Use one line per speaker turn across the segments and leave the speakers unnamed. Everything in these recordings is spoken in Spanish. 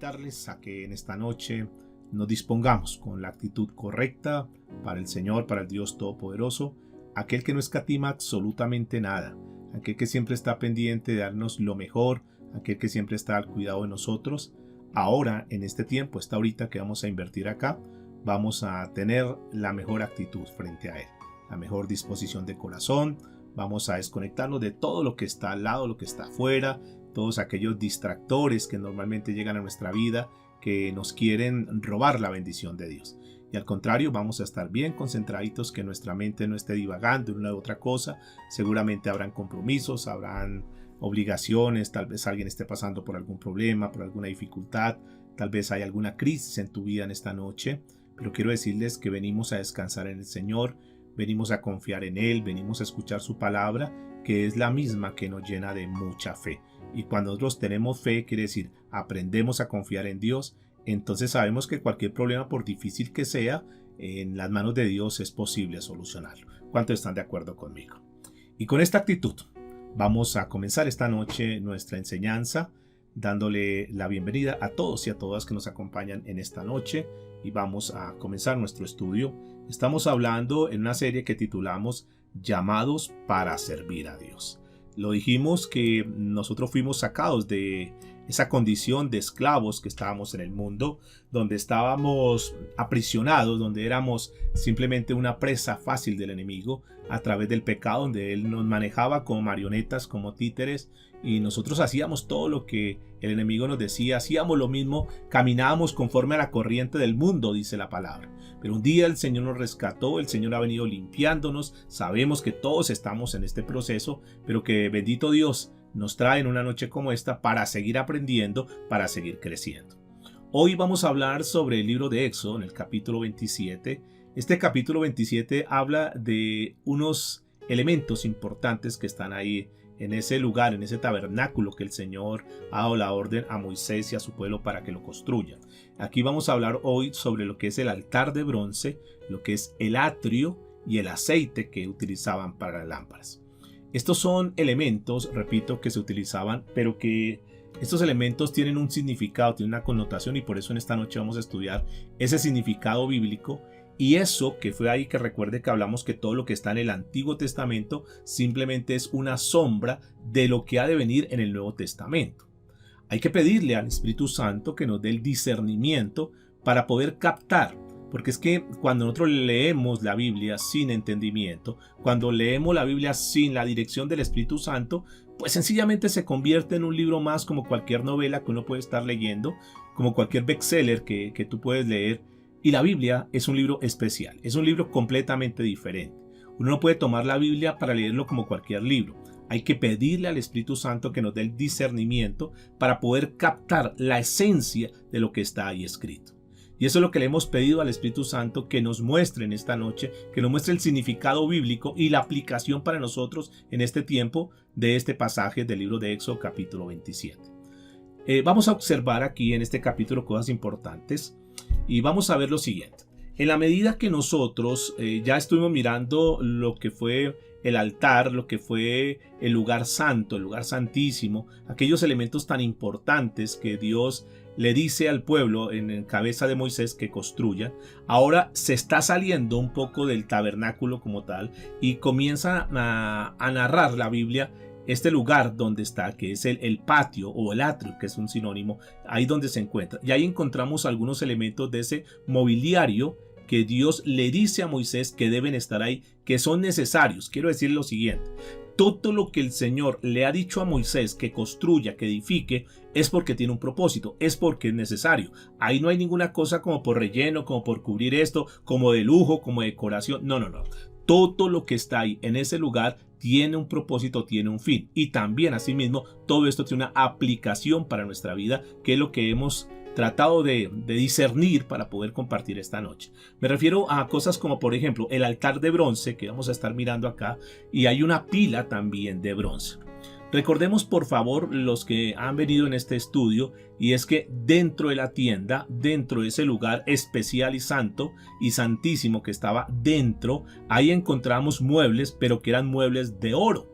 invitarles a que en esta noche nos dispongamos con la actitud correcta para el Señor, para el Dios Todopoderoso, aquel que no escatima absolutamente nada, aquel que siempre está pendiente de darnos lo mejor, aquel que siempre está al cuidado de nosotros. Ahora, en este tiempo, esta horita que vamos a invertir acá, vamos a tener la mejor actitud frente a Él, la mejor disposición de corazón. Vamos a desconectarnos de todo lo que está al lado, lo que está afuera, todos aquellos distractores que normalmente llegan a nuestra vida, que nos quieren robar la bendición de Dios. Y al contrario, vamos a estar bien concentraditos, que nuestra mente no esté divagando en una u otra cosa. Seguramente habrán compromisos, habrán obligaciones, tal vez alguien esté pasando por algún problema, por alguna dificultad, tal vez hay alguna crisis en tu vida en esta noche, pero quiero decirles que venimos a descansar en el Señor, venimos a confiar en Él, venimos a escuchar su palabra, que es la misma que nos llena de mucha fe. Y cuando nosotros tenemos fe, quiere decir, aprendemos a confiar en Dios, entonces sabemos que cualquier problema, por difícil que sea, en las manos de Dios es posible solucionarlo. ¿Cuántos están de acuerdo conmigo? Y con esta actitud vamos a comenzar esta noche nuestra enseñanza, dándole la bienvenida a todos y a todas que nos acompañan en esta noche, y vamos a comenzar nuestro estudio. Estamos hablando en una serie que titulamos Llamados para servir a Dios. Lo dijimos que nosotros fuimos sacados de esa condición de esclavos que estábamos en el mundo, donde estábamos aprisionados, donde éramos simplemente una presa fácil del enemigo a través del pecado, donde él nos manejaba como marionetas, como títeres, y nosotros hacíamos todo lo que el enemigo nos decía, hacíamos lo mismo, caminábamos conforme a la corriente del mundo, dice la palabra. Pero un día el Señor nos rescató, el Señor ha venido limpiándonos, sabemos que todos estamos en este proceso, pero que bendito Dios nos trae en una noche como esta para seguir aprendiendo, para seguir creciendo. Hoy vamos a hablar sobre el libro de Éxodo, en el capítulo 27. Este capítulo 27 habla de unos elementos importantes que están ahí en ese lugar, en ese tabernáculo que el Señor ha dado la orden a Moisés y a su pueblo para que lo construyan. Aquí vamos a hablar hoy sobre lo que es el altar de bronce, lo que es el atrio y el aceite que utilizaban para las lámparas. Estos son elementos, repito, que se utilizaban, pero que estos elementos tienen un significado, tienen una connotación, y por eso en esta noche vamos a estudiar ese significado bíblico. Y eso que fue ahí, que recuerde que hablamos que todo lo que está en el Antiguo Testamento simplemente es una sombra de lo que ha de venir en el Nuevo Testamento. Hay que pedirle al Espíritu Santo que nos dé el discernimiento para poder captar, porque es que cuando nosotros leemos la Biblia sin entendimiento, cuando leemos la Biblia sin la dirección del Espíritu Santo, pues sencillamente se convierte en un libro más, como cualquier novela que uno puede estar leyendo, como cualquier bestseller que tú puedes leer. Y la Biblia es un libro especial, es un libro completamente diferente. Uno no puede tomar la Biblia para leerlo como cualquier libro. Hay que pedirle al Espíritu Santo que nos dé el discernimiento para poder captar la esencia de lo que está ahí escrito. Y eso es lo que le hemos pedido al Espíritu Santo, que nos muestre en esta noche, que nos muestre el significado bíblico y la aplicación para nosotros en este tiempo de este pasaje del libro de Éxodo capítulo 27. Vamos a observar aquí en este capítulo cosas importantes. Y vamos a ver lo siguiente. En la medida que nosotros ya estuvimos mirando lo que fue el altar, lo que fue el lugar santo, el lugar santísimo, aquellos elementos tan importantes que Dios le dice al pueblo en cabeza de Moisés que construyan, ahora se está saliendo un poco del tabernáculo como tal y comienza a narrar la Biblia este lugar donde está, que es el patio o el atrio, que es un sinónimo, ahí donde se encuentra. Y ahí encontramos algunos elementos de ese mobiliario que Dios le dice a Moisés que deben estar ahí, que son necesarios. Quiero decir lo siguiente: todo lo que el Señor le ha dicho a Moisés que construya, que edifique, es porque tiene un propósito, es porque es necesario. Ahí no hay ninguna cosa como por relleno, como por cubrir esto, como de lujo, como de decoración. No. Todo lo que está ahí en ese lugar tiene un propósito, tiene un fin. Y también, asimismo, todo esto tiene una aplicación para nuestra vida, que es lo que hemos tratado de discernir para poder compartir esta noche. Me refiero a cosas como, por ejemplo, el altar de bronce que vamos a estar mirando acá, y hay una pila también de bronce. Recordemos, por favor, los que han venido en este estudio, y es que dentro de la tienda, dentro de ese lugar especial y santo y santísimo que estaba dentro, ahí encontramos muebles, pero que eran muebles de oro.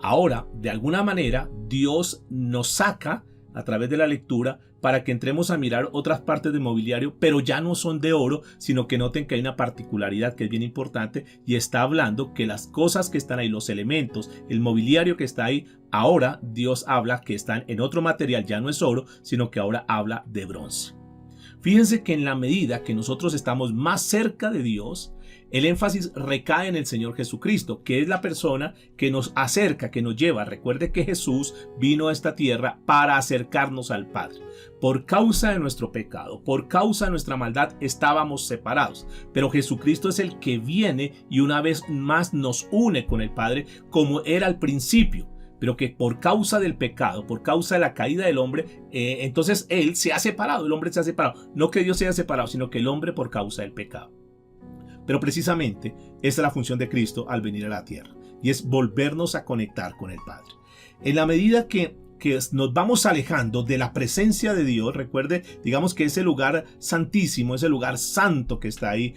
Ahora, de alguna manera, Dios nos saca a través de la lectura para que entremos a mirar otras partes del mobiliario, pero ya no son de oro, sino que noten que hay una particularidad que es bien importante y está hablando que las cosas que están ahí, los elementos, el mobiliario que está ahí, ahora Dios habla que están en otro material, ya no es oro, sino que ahora habla de bronce. Fíjense que en la medida que nosotros estamos más cerca de Dios, el énfasis recae en el Señor Jesucristo, que es la persona que nos acerca, que nos lleva. Recuerde que Jesús vino a esta tierra para acercarnos al Padre. Por causa de nuestro pecado, por causa de nuestra maldad, estábamos separados. Pero Jesucristo es el que viene y una vez más nos une con el Padre como era al principio. Pero que por causa del pecado, por causa de la caída del hombre, entonces Él se ha separado, el hombre se ha separado. No que Dios se haya separado, sino que el hombre por causa del pecado. Pero precisamente esa es la función de Cristo al venir a la tierra, y es volvernos a conectar con el Padre. En la medida que nos vamos alejando de la presencia de Dios, recuerde, digamos que ese lugar santísimo, ese lugar santo que está ahí,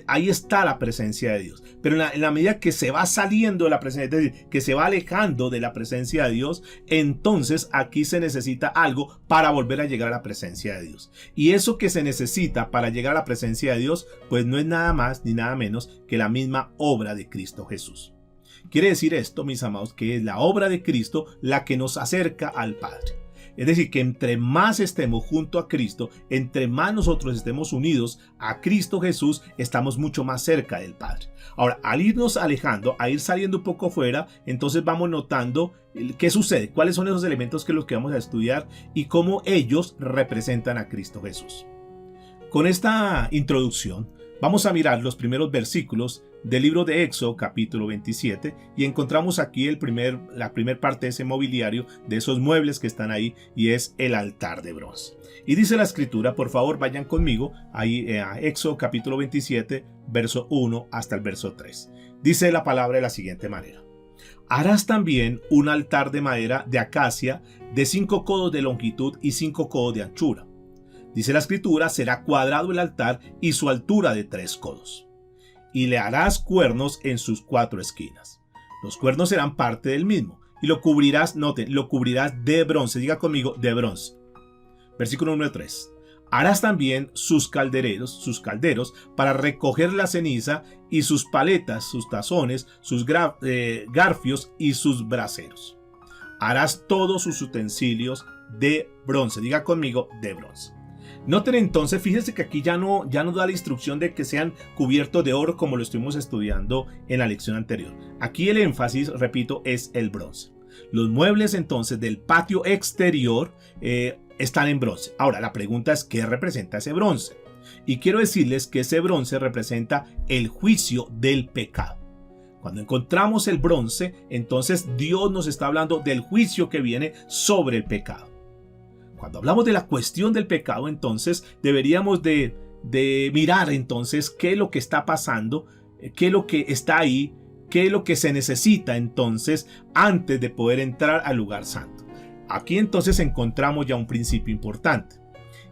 ahí está la presencia de Dios. Pero en la medida que se va saliendo de la presencia, es decir, que se va alejando de la presencia de Dios, entonces aquí se necesita algo para volver a llegar a la presencia de Dios. Y eso que se necesita para llegar a la presencia de Dios, pues no es nada más ni nada menos que la misma obra de Cristo Jesús. Quiere decir esto, mis amados, que es la obra de Cristo la que nos acerca al Padre. Es decir, que entre más estemos junto a Cristo, entre más nosotros estemos unidos a Cristo Jesús, estamos mucho más cerca del Padre. Ahora, al irnos alejando, a ir saliendo un poco fuera, entonces vamos notando qué sucede, cuáles son esos elementos que los que vamos a estudiar y cómo ellos representan a Cristo Jesús. Con esta introducción, vamos a mirar los primeros versículos del libro de Éxodo capítulo 27 y encontramos aquí la primera parte de ese mobiliario, de esos muebles que están ahí, y es el altar de bronce. Y dice la escritura, por favor vayan conmigo ahí a Éxodo capítulo 27, verso 1 hasta el verso 3. Dice la palabra de la siguiente manera: harás también un altar de madera de acacia de 5 codos de longitud y 5 codos de anchura. Dice la escritura, será cuadrado el altar y su altura de 3 codos. Y le harás cuernos en sus 4 esquinas. Los cuernos serán parte del mismo. Y lo cubrirás, noten, lo cubrirás de bronce. Diga conmigo, de bronce. Versículo número 3. Harás también sus calderos para recoger la ceniza, y sus paletas, sus tazones, sus garfios y sus braseros. Harás todos sus utensilios de bronce. Diga conmigo, de bronce. Noten entonces, fíjense que aquí ya no da la instrucción de que sean cubiertos de oro como lo estuvimos estudiando en la lección anterior. Aquí el énfasis, repito, es el bronce. Los muebles entonces del patio exterior están en bronce. Ahora la pregunta es, ¿qué representa ese bronce? Y quiero decirles que ese bronce representa el juicio del pecado. Cuando encontramos el bronce, entonces Dios nos está hablando del juicio que viene sobre el pecado. Cuando hablamos de la cuestión del pecado, entonces deberíamos de mirar entonces qué es lo que está pasando, qué es lo que está ahí, qué es lo que se necesita entonces antes de poder entrar al lugar santo. Aquí entonces encontramos ya un principio importante,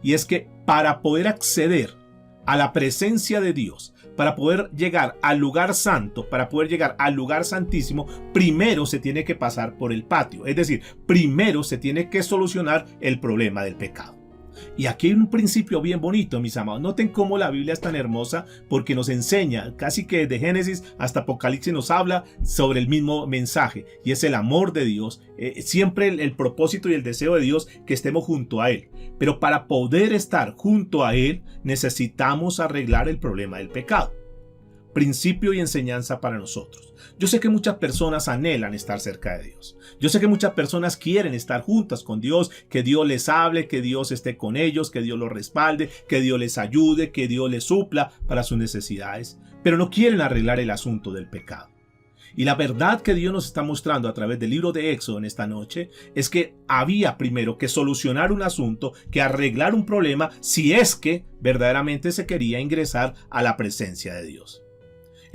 y es que para poder acceder a la presencia de Dios, para poder llegar al lugar santo, para poder llegar al lugar santísimo, primero se tiene que pasar por el patio. Es decir, primero se tiene que solucionar el problema del pecado. Y aquí hay un principio bien bonito, mis amados. Noten cómo la Biblia es tan hermosa, porque nos enseña, casi que desde Génesis hasta Apocalipsis nos habla sobre el mismo mensaje, y es el amor de Dios, siempre el propósito y el deseo de Dios que estemos junto a Él. Pero para poder estar junto a Él necesitamos arreglar el problema del pecado. Principio y enseñanza para nosotros. Yo sé que muchas personas anhelan estar cerca de Dios. Yo sé que muchas personas quieren estar juntas con Dios, que Dios les hable, que Dios esté con ellos, que Dios los respalde, que Dios les ayude, que Dios les supla para sus necesidades, pero no quieren arreglar el asunto del pecado. Y la verdad que Dios nos está mostrando a través del libro de Éxodo en esta noche es que había primero que solucionar un asunto, que arreglar un problema, si es que verdaderamente se quería ingresar a la presencia de Dios.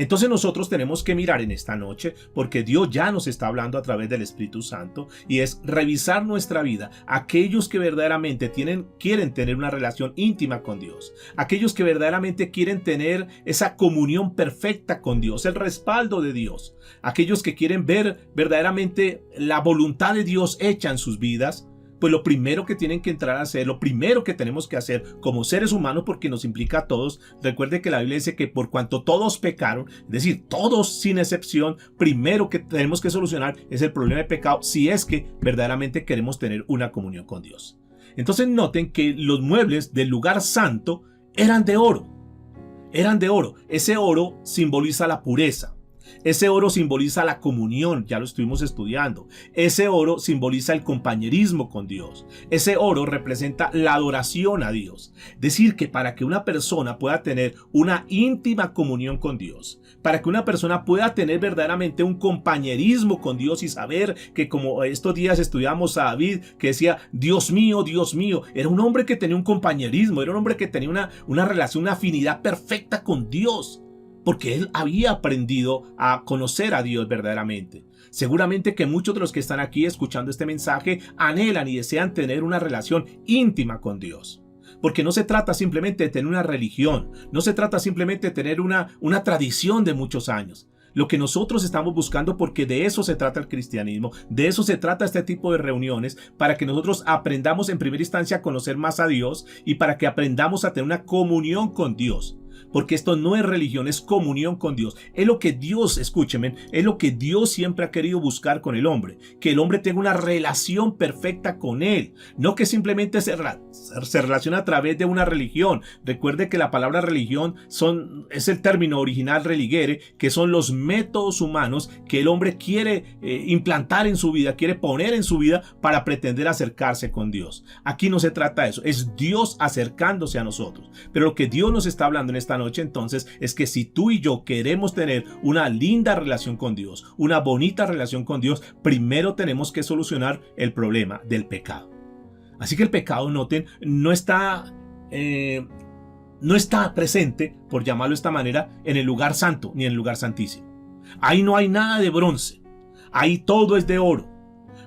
Entonces nosotros tenemos que mirar en esta noche, porque Dios ya nos está hablando a través del Espíritu Santo, y es revisar nuestra vida. Aquellos que verdaderamente quieren tener una relación íntima con Dios, aquellos que verdaderamente quieren tener esa comunión perfecta con Dios, el respaldo de Dios, aquellos que quieren ver verdaderamente la voluntad de Dios hecha en sus vidas, Pues lo primero que tienen que entrar a hacer, lo primero que tenemos que hacer como seres humanos, porque nos implica a todos, recuerde que la Biblia dice que por cuanto todos pecaron, es decir, todos sin excepción, primero que tenemos que solucionar es el problema de pecado, si es que verdaderamente queremos tener una comunión con Dios. Entonces noten que los muebles del lugar santo eran de oro. Eran de oro. Ese oro simboliza la pureza. Ese oro simboliza la comunión, ya lo estuvimos estudiando. Ese oro simboliza el compañerismo con Dios. Ese oro representa la adoración a Dios. Decir que para que una persona pueda tener una íntima comunión con Dios, para que una persona pueda tener verdaderamente un compañerismo con Dios y saber que, como estos días estudiamos a David, que decía, Dios mío, era un hombre que tenía un compañerismo, era un hombre que tenía una relación, una afinidad perfecta con Dios, porque él había aprendido a conocer a Dios verdaderamente. Seguramente que muchos de los que están aquí escuchando este mensaje anhelan y desean tener una relación íntima con Dios. Porque no se trata simplemente de tener una religión, no se trata simplemente de tener una tradición de muchos años. Lo que nosotros estamos buscando, porque de eso se trata el cristianismo, de eso se trata este tipo de reuniones, para que nosotros aprendamos en primera instancia a conocer más a Dios y para que aprendamos a tener una comunión con Dios. Porque esto no es religión, es comunión con Dios. Es lo que Dios, escúcheme, es lo que Dios siempre ha querido buscar con el hombre. Que el hombre tenga una relación perfecta con Él. No que simplemente se relaciona a través de una religión. Recuerde que la palabra religión es el término original religere, que son los métodos humanos que el hombre quiere implantar en su vida, quiere poner en su vida para pretender acercarse con Dios. Aquí no se trata de eso, es Dios acercándose a nosotros. Pero lo que Dios nos está hablando en esta noche entonces es que si tú y yo queremos tener una linda relación con Dios, una bonita relación con Dios, primero tenemos que solucionar el problema del pecado. Así que el pecado, noten, no está presente, por llamarlo de esta manera, en el lugar santo ni en el lugar santísimo. Ahí no hay nada de bronce, ahí todo es de oro,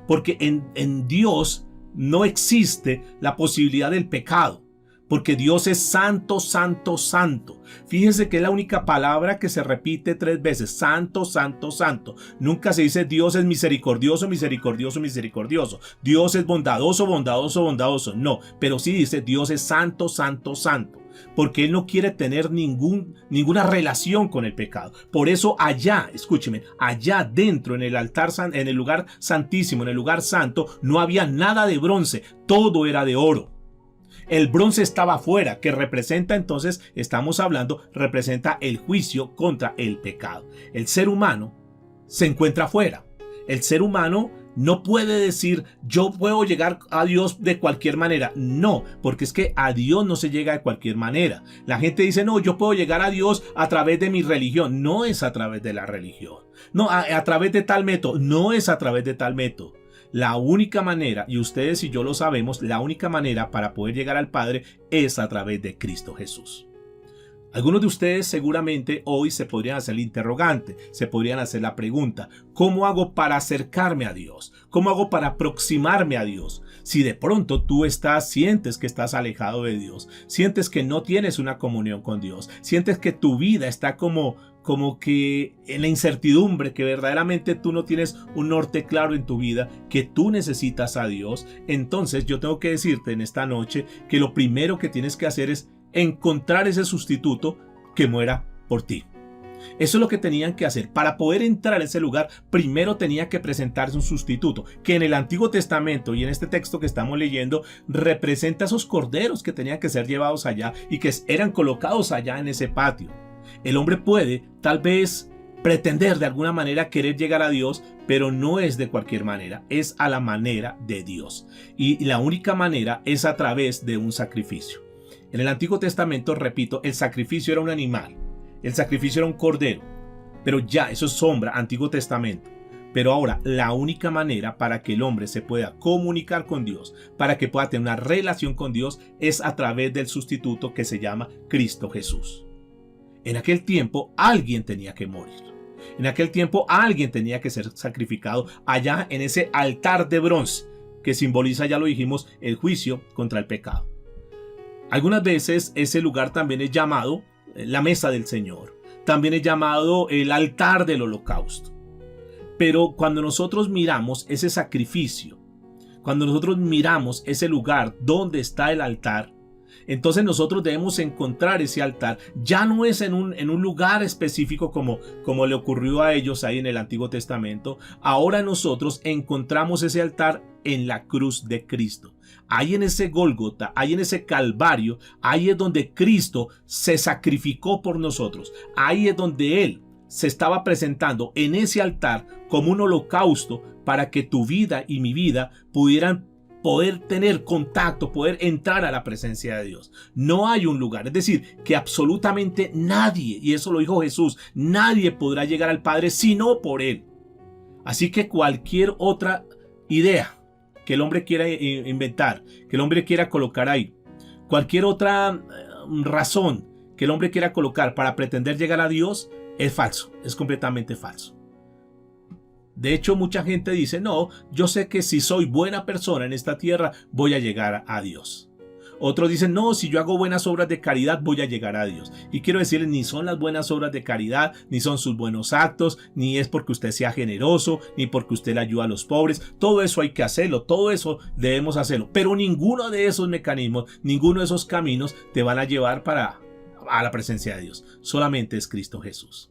porque en Dios no existe la posibilidad del pecado. Porque Dios es santo, santo, santo. Fíjense que es la única palabra que se repite 3 veces. Santo, santo, santo. Nunca se dice Dios es misericordioso, misericordioso, misericordioso. Dios es bondadoso, bondadoso, bondadoso. No, pero sí dice Dios es santo, santo, santo. Porque Él no quiere tener ninguna relación con el pecado. Por eso allá, escúcheme, allá dentro en el altar, en el lugar santísimo, en el lugar santo, no había nada de bronce. Todo era de oro. El bronce estaba afuera, que representa entonces, representa el juicio contra el pecado. El ser humano se encuentra afuera. El ser humano no puede decir, yo puedo llegar a Dios de cualquier manera. No, porque es que a Dios no se llega de cualquier manera. La gente dice, no, yo puedo llegar a Dios a través de mi religión. No es a través de la religión. No, a través de tal método. No es a través de tal método. La única manera, y ustedes y yo lo sabemos, la única manera para poder llegar al Padre es a través de Cristo Jesús. Algunos de ustedes seguramente hoy se podrían hacer el interrogante, se podrían hacer la pregunta, ¿cómo hago para acercarme a Dios? ¿Cómo hago para aproximarme a Dios? Si de pronto tú sientes que estás alejado de Dios, sientes que no tienes una comunión con Dios, sientes que tu vida está como que en la incertidumbre, que verdaderamente tú no tienes un norte claro en tu vida, que tú necesitas a Dios, entonces yo tengo que decirte en esta noche que lo primero que tienes que hacer es encontrar ese sustituto que muera por ti. Eso es lo que tenían que hacer. Para poder entrar a ese lugar, primero tenía que presentarse un sustituto, que en el Antiguo Testamento y en este texto que estamos leyendo, representa esos corderos que tenían que ser llevados allá y que eran colocados allá en ese patio. El hombre puede, tal vez, pretender de alguna manera querer llegar a Dios, pero no es de cualquier manera, es a la manera de Dios. Y la única manera es a través de un sacrificio. En el Antiguo Testamento, repito, el sacrificio era un animal, el sacrificio era un cordero, pero ya eso es sombra, Antiguo Testamento. Pero ahora, la única manera para que el hombre se pueda comunicar con Dios, para que pueda tener una relación con Dios, es a través del sustituto que se llama Cristo Jesús. En aquel tiempo alguien tenía que morir. En aquel tiempo alguien tenía que ser sacrificado allá en ese altar de bronce que simboliza, ya lo dijimos, el juicio contra el pecado. Algunas veces ese lugar también es llamado la mesa del Señor. También es llamado el altar del holocausto. Pero cuando nosotros miramos ese sacrificio, cuando nosotros miramos ese lugar donde está el altar, entonces nosotros debemos encontrar ese altar. Ya no es en un lugar específico como le ocurrió a ellos ahí en el Antiguo Testamento. Ahora nosotros encontramos ese altar en la cruz de Cristo. Ahí en ese Gólgota, ahí en ese Calvario, ahí es donde Cristo se sacrificó por nosotros. Ahí es donde Él se estaba presentando en ese altar como un holocausto para que tu vida y mi vida pudieran poder tener contacto, poder entrar a la presencia de Dios. No hay un lugar, es decir, que absolutamente nadie, y eso lo dijo Jesús, nadie podrá llegar al Padre sino por Él. Así que cualquier otra idea que el hombre quiera inventar, que el hombre quiera colocar ahí, cualquier otra razón que el hombre quiera colocar para pretender llegar a Dios, es falso, es completamente falso. De hecho, mucha gente dice, no, yo sé que si soy buena persona en esta tierra, voy a llegar a Dios. Otros dicen, no, si yo hago buenas obras de caridad, voy a llegar a Dios. Y quiero decirles, ni son las buenas obras de caridad, ni son sus buenos actos, ni es porque usted sea generoso, ni porque usted le ayuda a los pobres. Todo eso hay que hacerlo, todo eso debemos hacerlo. Pero ninguno de esos mecanismos, ninguno de esos caminos te van a llevar a la presencia de Dios. Solamente es Cristo Jesús.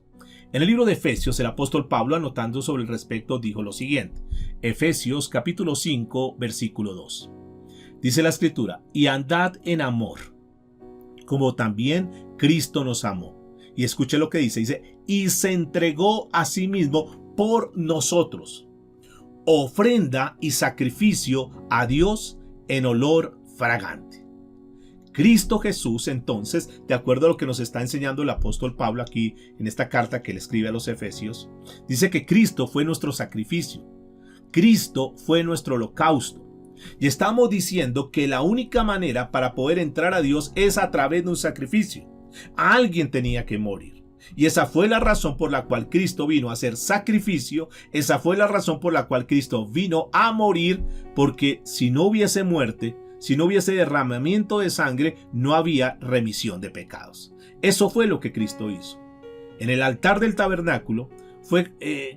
En el libro de Efesios, el apóstol Pablo, anotando sobre el respecto, dijo lo siguiente. Efesios capítulo 5, versículo 2. Dice la escritura, y andad en amor, como también Cristo nos amó. Y escuche lo que dice, y se entregó a sí mismo por nosotros, ofrenda y sacrificio a Dios en olor fragante. Cristo Jesús, entonces, de acuerdo a lo que nos está enseñando el apóstol Pablo aquí en esta carta que le escribe a los Efesios, dice que Cristo fue nuestro sacrificio, Cristo fue nuestro holocausto. Y estamos diciendo que la única manera para poder entrar a Dios es a través de un sacrificio. Alguien tenía que morir. Y esa fue la razón por la cual Cristo vino a hacer sacrificio. Esa fue la razón por la cual Cristo vino a morir, porque si no hubiese muerte, si no hubiese derramamiento de sangre, no había remisión de pecados. Eso fue lo que Cristo hizo. En el altar del tabernáculo fue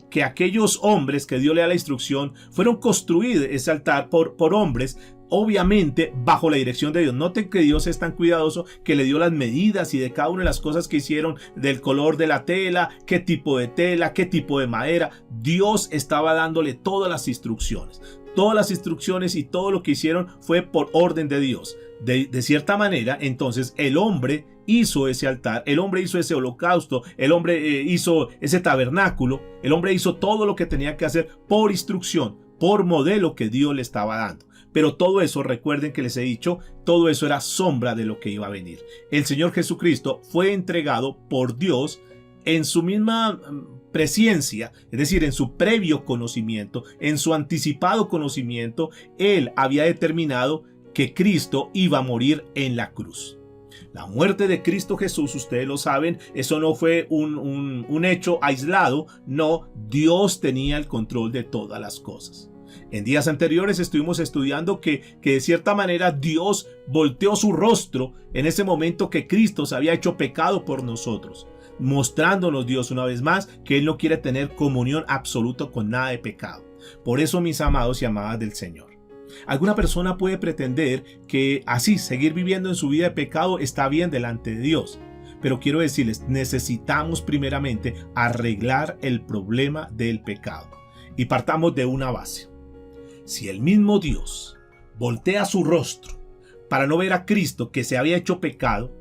que aquellos hombres que Dios le da la instrucción fueron construidos ese altar por hombres, obviamente bajo la dirección de Dios. Noten que Dios es tan cuidadoso que le dio las medidas y de cada una de las cosas que hicieron, del color de la tela, qué tipo de tela, qué tipo de madera. Dios estaba dándole todas las instrucciones. Todas las instrucciones y todo lo que hicieron fue por orden de Dios. De cierta manera, entonces, el hombre hizo ese altar, el hombre hizo ese holocausto, el hombre hizo ese tabernáculo, el hombre hizo todo lo que tenía que hacer por instrucción, por modelo que Dios le estaba dando. Pero todo eso, recuerden que les he dicho, todo eso era sombra de lo que iba a venir. El Señor Jesucristo fue entregado por Dios en su misma presciencia, es decir, en su previo conocimiento, en su anticipado conocimiento. Él había determinado que Cristo iba a morir en la cruz. La muerte de Cristo Jesús, ustedes lo saben, eso no fue un hecho aislado, no, Dios tenía el control de todas las cosas. En días anteriores estuvimos estudiando que de cierta manera Dios volteó su rostro en ese momento que Cristo se había hecho pecado por nosotros, mostrándonos Dios una vez más que Él no quiere tener comunión absoluta con nada de pecado. Por eso, mis amados y amadas del Señor, alguna persona puede pretender que así seguir viviendo en su vida de pecado está bien delante de Dios. Pero quiero decirles, necesitamos primeramente arreglar el problema del pecado. Y partamos de una base. Si el mismo Dios voltea su rostro para no ver a Cristo que se había hecho pecado,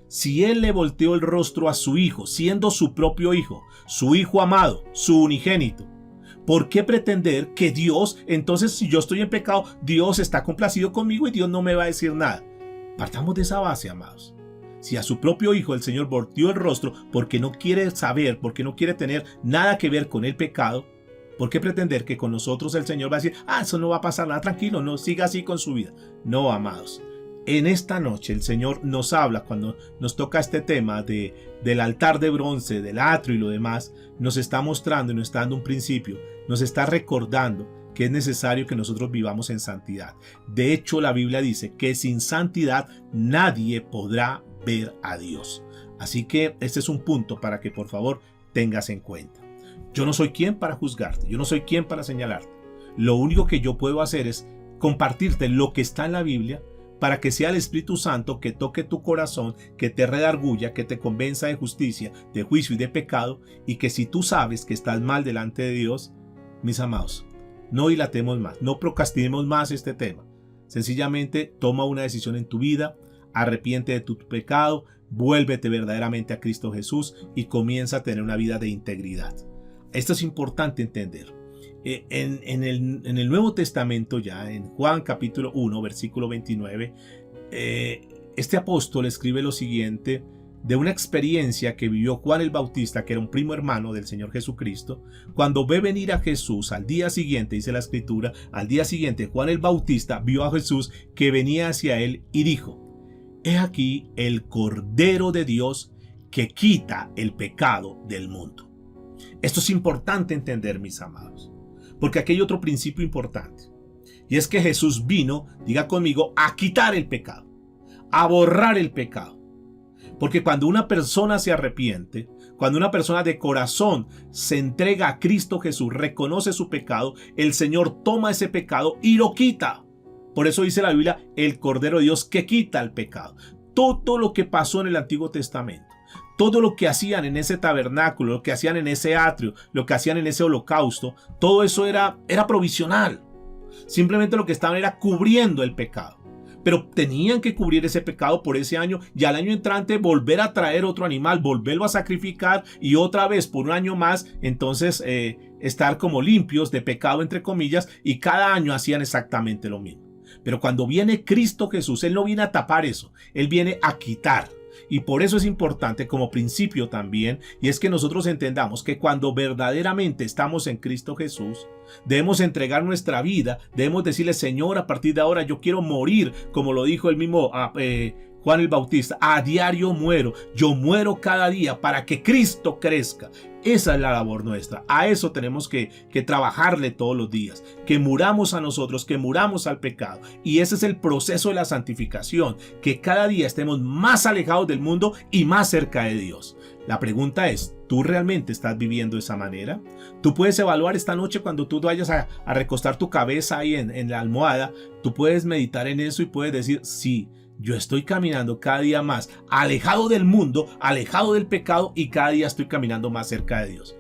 si Él le volteó el rostro a su Hijo, siendo su propio Hijo, su Hijo amado, su unigénito, ¿por qué pretender que Dios, entonces si yo estoy en pecado, Dios está complacido conmigo y Dios no me va a decir nada? Partamos de esa base, amados. Si a su propio Hijo el Señor volteó el rostro porque no quiere saber, porque no quiere tener nada que ver con el pecado, ¿por qué pretender que con nosotros el Señor va a decir, eso no va a pasar nada, tranquilo, no, siga así con su vida? No, amados. En esta noche el Señor nos habla cuando nos toca este tema del altar de bronce, del atrio y lo demás. Nos está mostrando y nos está dando un principio. Nos está recordando que es necesario que nosotros vivamos en santidad. De hecho, la Biblia dice que sin santidad nadie podrá ver a Dios. Así que este es un punto para que por favor tengas en cuenta. Yo no soy quien para juzgarte. Yo no soy quien para señalarte. Lo único que yo puedo hacer es compartirte lo que está en la Biblia para que sea el Espíritu Santo que toque tu corazón, que te redarguya, que te convenza de justicia, de juicio y de pecado, y que si tú sabes que estás mal delante de Dios, mis amados, no dilatemos más, no procrastinemos más este tema. Sencillamente toma una decisión en tu vida, arrepiente de tu pecado, vuélvete verdaderamente a Cristo Jesús y comienza a tener una vida de integridad. Esto es importante entender. En el Nuevo Testamento, ya en Juan capítulo 1, versículo 29, este apóstol escribe lo siguiente de una experiencia que vivió Juan el Bautista, que era un primo hermano del Señor Jesucristo. Cuando ve venir a Jesús al día siguiente, dice la Escritura, al día siguiente Juan el Bautista vio a Jesús que venía hacia él y dijo: he aquí el Cordero de Dios que quita el pecado del mundo. Esto es importante entender, mis amados, porque aquí hay otro principio importante, y es que Jesús vino, diga conmigo, a quitar el pecado, a borrar el pecado. Porque cuando una persona se arrepiente, cuando una persona de corazón se entrega a Cristo Jesús, reconoce su pecado, el Señor toma ese pecado y lo quita. Por eso dice la Biblia, el Cordero de Dios que quita el pecado. Todo lo que pasó en el Antiguo Testamento, todo lo que hacían en ese tabernáculo, lo que hacían en ese atrio, lo que hacían en ese holocausto, todo eso era provisional. Simplemente lo que estaban era cubriendo el pecado. Pero tenían que cubrir ese pecado por ese año y al año entrante volver a traer otro animal, volverlo a sacrificar y otra vez por un año más, entonces estar como limpios de pecado, entre comillas, y cada año hacían exactamente lo mismo. Pero cuando viene Cristo Jesús, Él no viene a tapar eso, Él viene a quitar. Y por eso es importante como principio también, y es que nosotros entendamos que cuando verdaderamente estamos en Cristo Jesús, debemos entregar nuestra vida, debemos decirle: Señor, a partir de ahora yo quiero morir, como lo dijo el mismo Juan el Bautista, a diario muero, yo muero cada día para que Cristo crezca. Esa es la labor nuestra, a eso tenemos que trabajarle todos los días, que muramos a nosotros, que muramos al pecado, y ese es el proceso de la santificación, que cada día estemos más alejados del mundo y más cerca de Dios. La pregunta es, ¿tú realmente estás viviendo de esa manera? Tú puedes evaluar esta noche cuando tú vayas a recostar tu cabeza ahí en la almohada, tú puedes meditar en eso y puedes decir: sí, yo estoy caminando cada día más alejado del mundo, alejado del pecado, y cada día estoy caminando más cerca de Dios.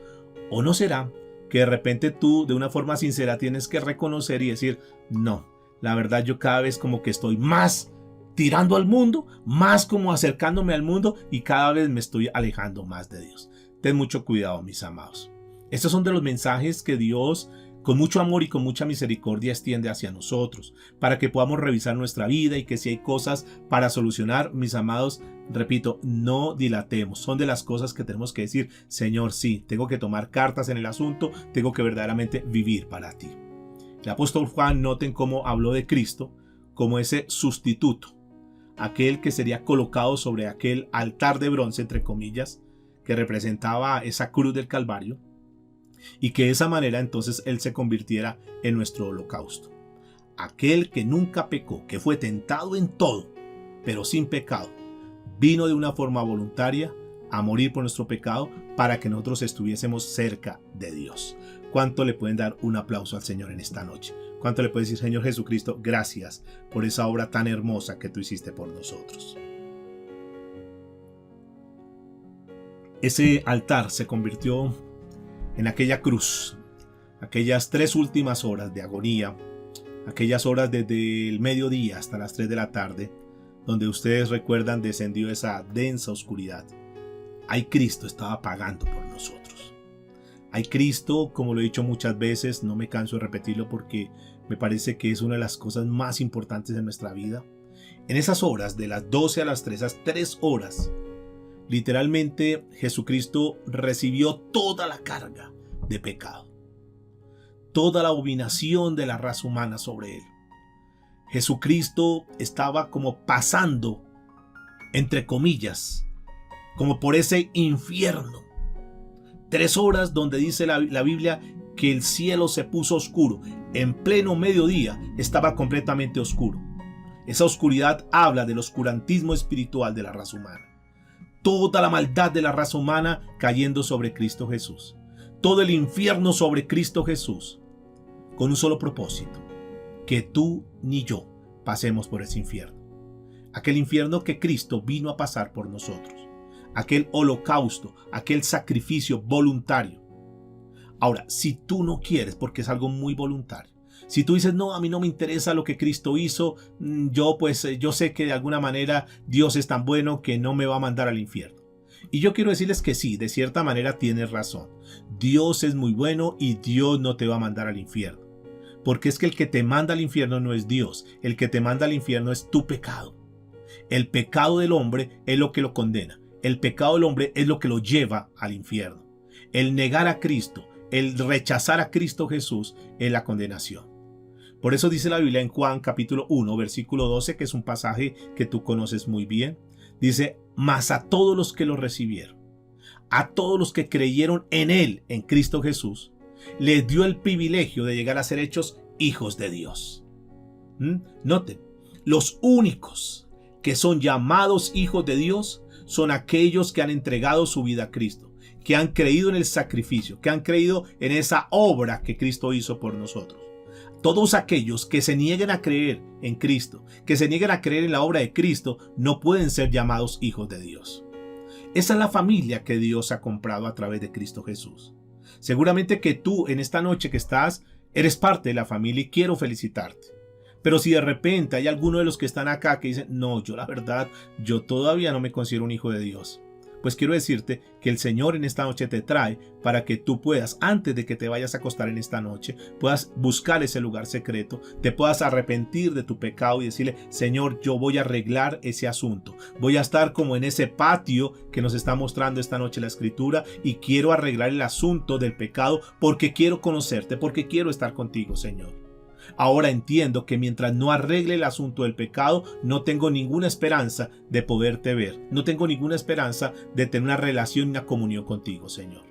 ¿O no será que de repente tú de una forma sincera tienes que reconocer y decir: no, la verdad yo cada vez como que estoy más tirando al mundo, más como acercándome al mundo y cada vez me estoy alejando más de Dios? Ten mucho cuidado, mis amados. Estos son de los mensajes que Dios, con mucho amor y con mucha misericordia, extiende hacia nosotros, para que podamos revisar nuestra vida y que si hay cosas para solucionar, mis amados, repito, no dilatemos. Son de las cosas que tenemos que decir: Señor, sí, tengo que tomar cartas en el asunto, tengo que verdaderamente vivir para ti. El apóstol Juan, noten cómo habló de Cristo como ese sustituto, aquel que sería colocado sobre aquel altar de bronce, entre comillas, que representaba esa cruz del Calvario, y que de esa manera entonces Él se convirtiera en nuestro holocausto. Aquel que nunca pecó, que fue tentado en todo, pero sin pecado, vino de una forma voluntaria a morir por nuestro pecado para que nosotros estuviésemos cerca de Dios. ¿Cuánto le pueden dar un aplauso al Señor en esta noche? ¿Cuánto le pueden decir: Señor Jesucristo, gracias por esa obra tan hermosa que tú hiciste por nosotros? Ese altar se convirtió en aquella cruz, aquellas 3 últimas horas de agonía, aquellas horas desde el mediodía hasta las 3 de la tarde, donde ustedes recuerdan descendió esa densa oscuridad. Ahí Cristo estaba pagando por nosotros. Ahí Cristo, como lo he dicho muchas veces, no me canso de repetirlo porque me parece que es una de las cosas más importantes de nuestra vida. En esas horas, de las 12 a las 3, esas 3 horas, literalmente Jesucristo recibió toda la carga de pecado, toda la abominación de la raza humana sobre él. Jesucristo estaba como pasando, entre comillas, como por ese infierno. 3 horas donde dice la Biblia que el cielo se puso oscuro. En pleno mediodía estaba completamente oscuro. Esa oscuridad habla del oscurantismo espiritual de la raza humana. Toda la maldad de la raza humana cayendo sobre Cristo Jesús. Todo el infierno sobre Cristo Jesús. Con un solo propósito: que tú ni yo pasemos por ese infierno. Aquel infierno que Cristo vino a pasar por nosotros. Aquel holocausto, aquel sacrificio voluntario. Ahora, si tú no quieres, porque es algo muy voluntario, si tú dices, no, a mí no me interesa lo que Cristo hizo, yo sé que de alguna manera Dios es tan bueno que no me va a mandar al infierno. Y yo quiero decirles que sí, de cierta manera tienes razón. Dios es muy bueno y Dios no te va a mandar al infierno. Porque es que el que te manda al infierno no es Dios, el que te manda al infierno es tu pecado. El pecado del hombre es lo que lo condena. El pecado del hombre es lo que lo lleva al infierno. El negar a Cristo, el rechazar a Cristo Jesús es la condenación. Por eso dice la Biblia en Juan capítulo 1, versículo 12, que es un pasaje que tú conoces muy bien. Dice, mas a todos los que lo recibieron, a todos los que creyeron en Él, en Cristo Jesús, les dio el privilegio de llegar a ser hechos hijos de Dios. Noten, los únicos que son llamados hijos de Dios son aquellos que han entregado su vida a Cristo, que han creído en el sacrificio, que han creído en esa obra que Cristo hizo por nosotros. Todos aquellos que se nieguen a creer en Cristo, que se nieguen a creer en la obra de Cristo, no pueden ser llamados hijos de Dios. Esa es la familia que Dios ha comprado a través de Cristo Jesús. Seguramente que tú en esta noche que estás, eres parte de la familia y quiero felicitarte. Pero si de repente hay alguno de los que están acá que dicen, no, yo la verdad, yo todavía no me considero un hijo de Dios. Pues quiero decirte que el Señor en esta noche te trae para que tú puedas, antes de que te vayas a acostar en esta noche, puedas buscar ese lugar secreto, te puedas arrepentir de tu pecado y decirle, Señor, yo voy a arreglar ese asunto. Voy a estar como en ese patio que nos está mostrando esta noche la Escritura y quiero arreglar el asunto del pecado porque quiero conocerte, porque quiero estar contigo, Señor. Ahora entiendo que mientras no arregle el asunto del pecado, no tengo ninguna esperanza de poderte ver. No tengo ninguna esperanza de tener una relación y una comunión contigo, Señor.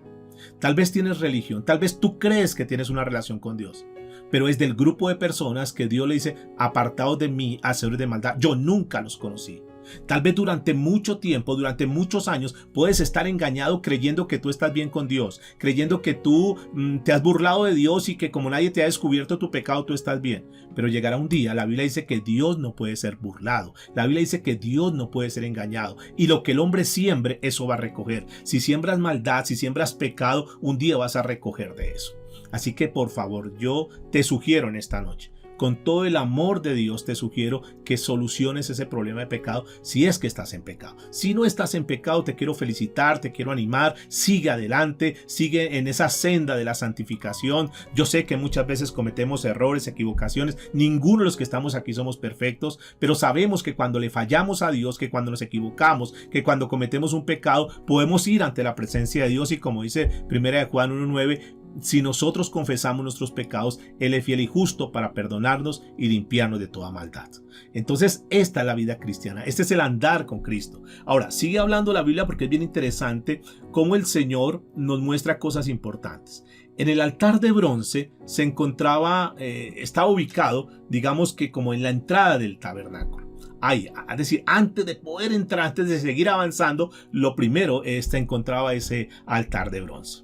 Tal vez tienes religión, tal vez tú crees que tienes una relación con Dios, pero es del grupo de personas que Dios le dice, apartados de mí, hacedores de maldad. Yo nunca los conocí. Tal vez durante mucho tiempo, durante muchos años, puedes estar engañado creyendo que tú estás bien con Dios, creyendo que tú te has burlado de Dios y que como nadie te ha descubierto tu pecado, tú estás bien. Pero llegará un día, la Biblia dice que Dios no puede ser burlado, la Biblia dice que Dios no puede ser engañado y lo que el hombre siembre, eso va a recoger. Si siembras maldad, si siembras pecado, un día vas a recoger de eso. Así que por favor, yo te sugiero en esta noche, con todo el amor de Dios te sugiero que soluciones ese problema de pecado si es que estás en pecado. Si no estás en pecado, te quiero felicitar, te quiero animar, sigue adelante, sigue en esa senda de la santificación. Yo sé que muchas veces cometemos errores, equivocaciones, ninguno de los que estamos aquí somos perfectos, pero sabemos que cuando le fallamos a Dios, que cuando nos equivocamos, que cuando cometemos un pecado, podemos ir ante la presencia de Dios y como dice 1 Juan 1:9, si nosotros confesamos nuestros pecados, Él es fiel y justo para perdonarnos y limpiarnos de toda maldad. Entonces, esta es la vida cristiana. Este es el andar con Cristo. Ahora, sigue hablando la Biblia porque es bien interesante cómo el Señor nos muestra cosas importantes. En el altar de bronce se encontraba, estaba ubicado, digamos que como en la entrada del tabernáculo. Es decir, antes de poder entrar, antes de seguir avanzando, lo primero se encontraba ese altar de bronce.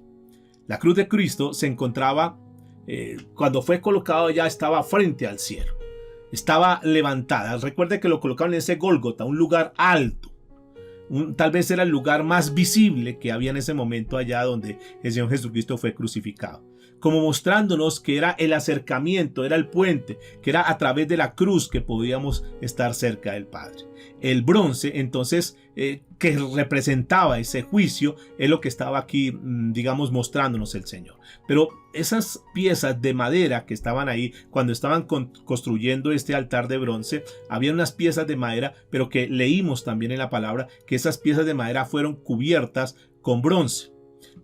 La cruz de Cristo se encontraba, cuando fue colocado ya estaba frente al cielo. Estaba levantada. Recuerde que lo colocaron en ese Gólgota, un lugar alto. Tal vez era el lugar más visible que había en ese momento allá donde el Señor Jesucristo fue crucificado. Como mostrándonos que era el acercamiento, era el puente, que era a través de la cruz que podíamos estar cerca del Padre. El bronce, entonces, que representaba ese juicio, es lo que estaba aquí, digamos, mostrándonos el Señor. Pero esas piezas de madera que estaban ahí, cuando estaban construyendo este altar de bronce, había unas piezas de madera, pero que leímos también en la palabra, que esas piezas de madera fueron cubiertas con bronce.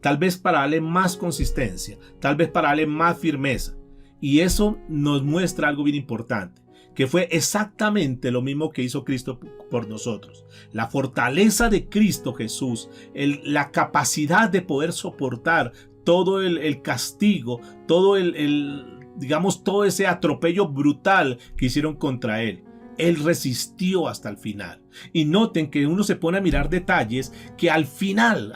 Tal vez para darle más consistencia, tal vez para darle más firmeza. Y eso nos muestra algo bien importante, que fue exactamente lo mismo que hizo Cristo por nosotros. La fortaleza de Cristo Jesús, la capacidad de poder soportar todo el castigo, todo digamos, todo ese atropello brutal que hicieron contra Él. Él resistió hasta el final. Y noten que uno se pone a mirar detalles que al final,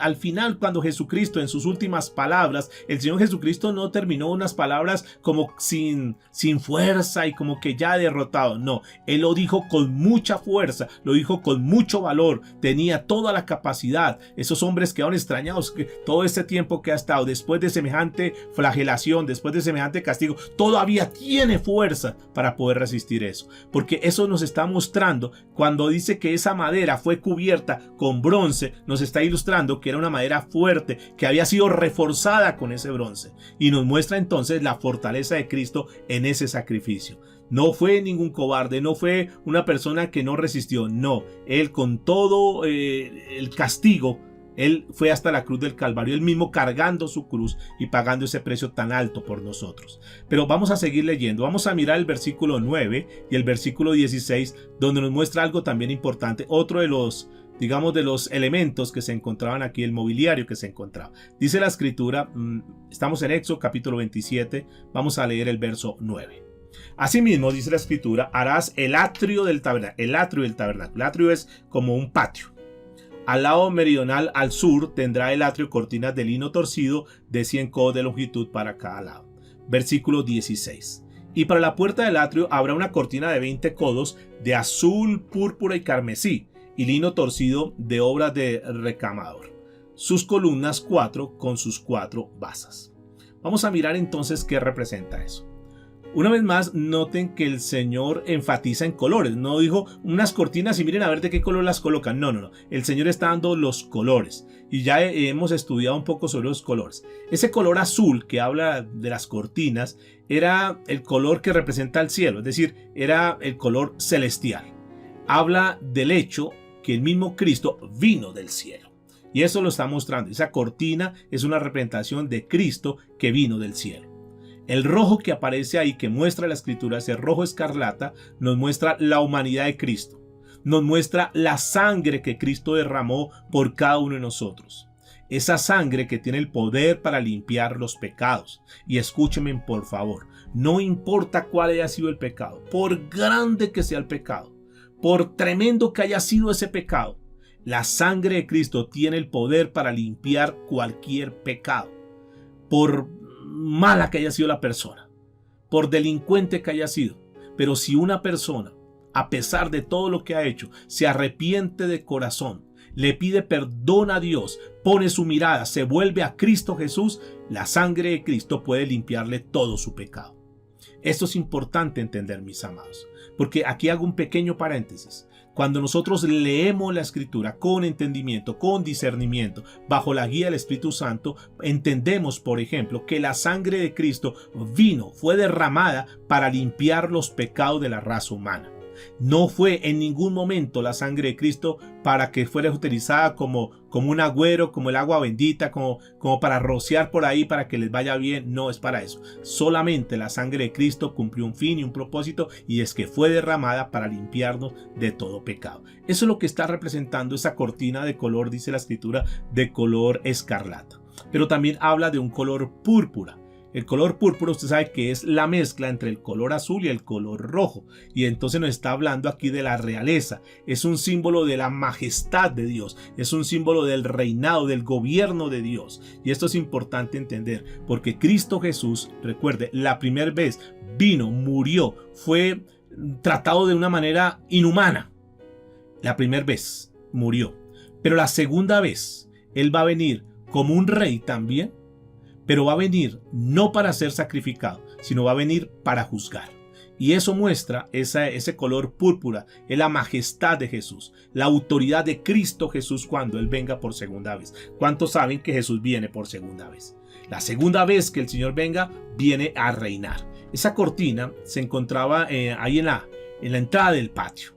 cuando Jesucristo en sus últimas palabras, el Señor Jesucristo no terminó unas palabras como sin fuerza y como que ya derrotado. No, Él lo dijo con mucha fuerza, lo dijo con mucho valor, tenía toda la capacidad. Esos hombres quedaron extrañados que todo este tiempo que ha estado, después de semejante flagelación, después de semejante castigo, todavía tiene fuerza para poder resistir eso. Porque eso nos está mostrando cuando dice que esa madera fue cubierta con bronce, nos está ilustrando que era una madera fuerte que había sido reforzada con ese bronce, y nos muestra entonces la fortaleza de Cristo en ese sacrificio. No fue ningún cobarde, no fue una persona que no resistió, no, Él con todo el castigo, Él fue hasta la cruz del Calvario, Él mismo cargando su cruz y pagando ese precio tan alto por nosotros. Pero vamos a seguir leyendo, vamos a mirar el versículo 9 y el versículo 16, donde nos muestra algo también importante, otro de los, digamos, de los elementos que se encontraban aquí, el mobiliario que se encontraba. Dice la escritura, estamos en Éxodo capítulo 27, vamos a leer el verso 9. Asimismo, dice la escritura, harás el atrio del tabernáculo. El atrio del tabernáculo, el atrio es como un patio. Al lado meridional, al sur, tendrá el atrio cortinas de lino torcido de 100 codos de longitud para cada lado. Versículo 16. Y para la puerta del atrio habrá una cortina de 20 codos de azul, púrpura y carmesí, y lino torcido de obras de recamador. Sus columnas 4 con sus 4 basas. Vamos a mirar entonces qué representa eso. Una vez más, noten que el Señor enfatiza en colores. No dijo unas cortinas y miren a ver de qué color las colocan. No. El Señor está dando los colores. Y ya hemos estudiado un poco sobre los colores. Ese color azul que habla de las cortinas era el color que representa el cielo. Es decir, era el color celestial. Habla del hecho que el mismo Cristo vino del cielo. Y eso lo está mostrando. Esa cortina es una representación de Cristo que vino del cielo. El rojo que aparece ahí, que muestra la escritura, ese rojo escarlata, nos muestra la humanidad de Cristo. Nos muestra la sangre que Cristo derramó por cada uno de nosotros. Esa sangre que tiene el poder para limpiar los pecados. Y escúchenme por favor, no importa cuál haya sido el pecado, por grande que sea el pecado, por tremendo que haya sido ese pecado, la sangre de Cristo tiene el poder para limpiar cualquier pecado. Por mala que haya sido la persona, por delincuente que haya sido, pero si una persona, a pesar de todo lo que ha hecho, se arrepiente de corazón, le pide perdón a Dios, pone su mirada, se vuelve a Cristo Jesús, la sangre de Cristo puede limpiarle todo su pecado. Esto es importante entender, mis amados, porque aquí hago un pequeño paréntesis. Cuando nosotros leemos la escritura con entendimiento, con discernimiento, bajo la guía del Espíritu Santo, entendemos, por ejemplo, que la sangre de Cristo fue derramada para limpiar los pecados de la raza humana. No fue en ningún momento la sangre de Cristo para que fuera utilizada como un agüero, como el agua bendita, como para rociar por ahí para que les vaya bien. No es para eso. Solamente la sangre de Cristo cumplió un fin y un propósito, y es que fue derramada para limpiarnos de todo pecado. Eso es lo que está representando esa cortina de color, dice la escritura, de color escarlata. Pero también habla de un color púrpura. El color púrpura, usted sabe que es la mezcla entre el color azul y el color rojo. Y entonces nos está hablando aquí de la realeza. Es un símbolo de la majestad de Dios. Es un símbolo del reinado, del gobierno de Dios. Y esto es importante entender, porque Cristo Jesús, recuerde, la primera vez vino, murió, fue tratado de una manera inhumana. La primera vez murió. Pero la segunda vez, Él va a venir como un rey también. Pero va a venir no para ser sacrificado, sino va a venir para juzgar. Y eso muestra ese color púrpura, es la majestad de Jesús, la autoridad de Cristo Jesús cuando Él venga por segunda vez. ¿Cuántos saben que Jesús viene por segunda vez? La segunda vez que el Señor venga, viene a reinar. Esa cortina se encontraba ahí en la entrada del patio,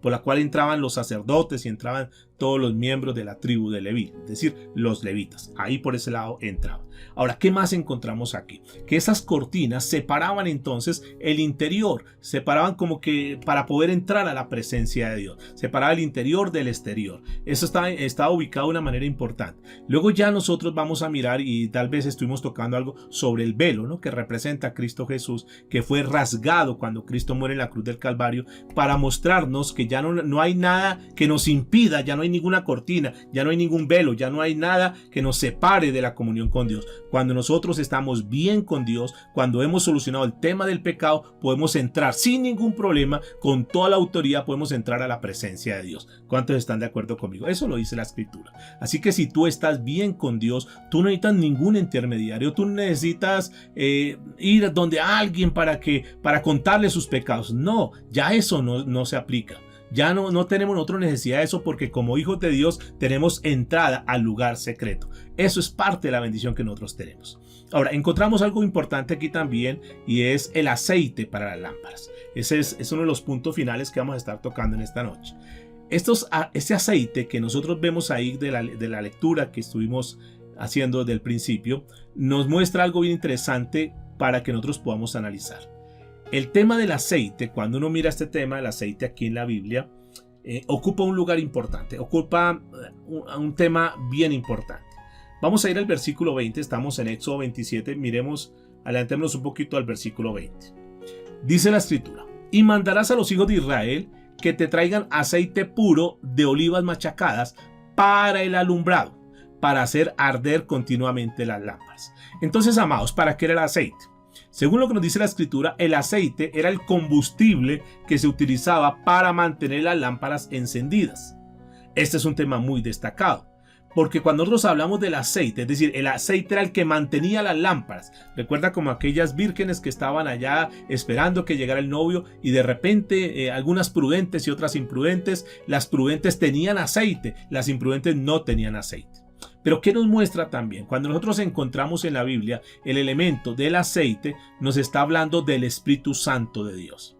por la cual entraban los sacerdotes y entraban todos los miembros de la tribu de Leví, es decir, los levitas. Ahí por ese lado entraban. Ahora, ¿qué más encontramos aquí? Que esas cortinas separaban entonces el interior, separaban como que para poder entrar a la presencia de Dios, separaba el interior del exterior. Eso estaba ubicado de una manera importante. Luego ya nosotros vamos a mirar, y tal vez estuvimos tocando algo sobre el velo, ¿no?, que representa a Cristo Jesús, que fue rasgado cuando Cristo muere en la cruz del Calvario, para mostrarnos que ya no hay nada que nos impida, ya no hay ninguna cortina, ya no hay ningún velo, ya no hay nada que nos separe de la comunión con Dios. Cuando nosotros estamos bien con Dios, cuando hemos solucionado el tema del pecado, podemos entrar sin ningún problema, con toda la autoridad podemos entrar a la presencia de Dios. ¿Cuántos están de acuerdo conmigo? Eso lo dice la Escritura. Así que si tú estás bien con Dios, tú no necesitas ningún intermediario, tú no necesitas ir donde alguien para contarle sus pecados. No, ya eso no se aplica. Ya no tenemos otra necesidad de eso, porque como hijos de Dios tenemos entrada al lugar secreto. Eso es parte de la bendición que nosotros tenemos. Ahora, encontramos algo importante aquí también, y es el aceite para las lámparas. Ese es uno de los puntos finales que vamos a estar tocando en esta noche. Este aceite que nosotros vemos ahí de la lectura que estuvimos haciendo desde el principio, nos muestra algo bien interesante para que nosotros podamos analizar. El tema del aceite, cuando uno mira este tema del aceite aquí en la Biblia, ocupa un lugar importante, ocupa un tema bien importante. Vamos a ir al versículo 20, estamos en Éxodo 27, adelantémonos un poquito al versículo 20. Dice la Escritura: y mandarás a los hijos de Israel que te traigan aceite puro de olivas machacadas para el alumbrado, para hacer arder continuamente las lámparas. Entonces, amados, ¿para qué era el aceite? Según lo que nos dice la Escritura, el aceite era el combustible que se utilizaba para mantener las lámparas encendidas. Este es un tema muy destacado, porque cuando nosotros hablamos del aceite, es decir, el aceite era el que mantenía las lámparas. Recuerda como aquellas vírgenes que estaban allá esperando que llegara el novio, y de repente algunas prudentes y otras imprudentes. Las prudentes tenían aceite, las imprudentes no tenían aceite. Pero ¿qué nos muestra también? Cuando nosotros encontramos en la Biblia el elemento del aceite, nos está hablando del Espíritu Santo de Dios.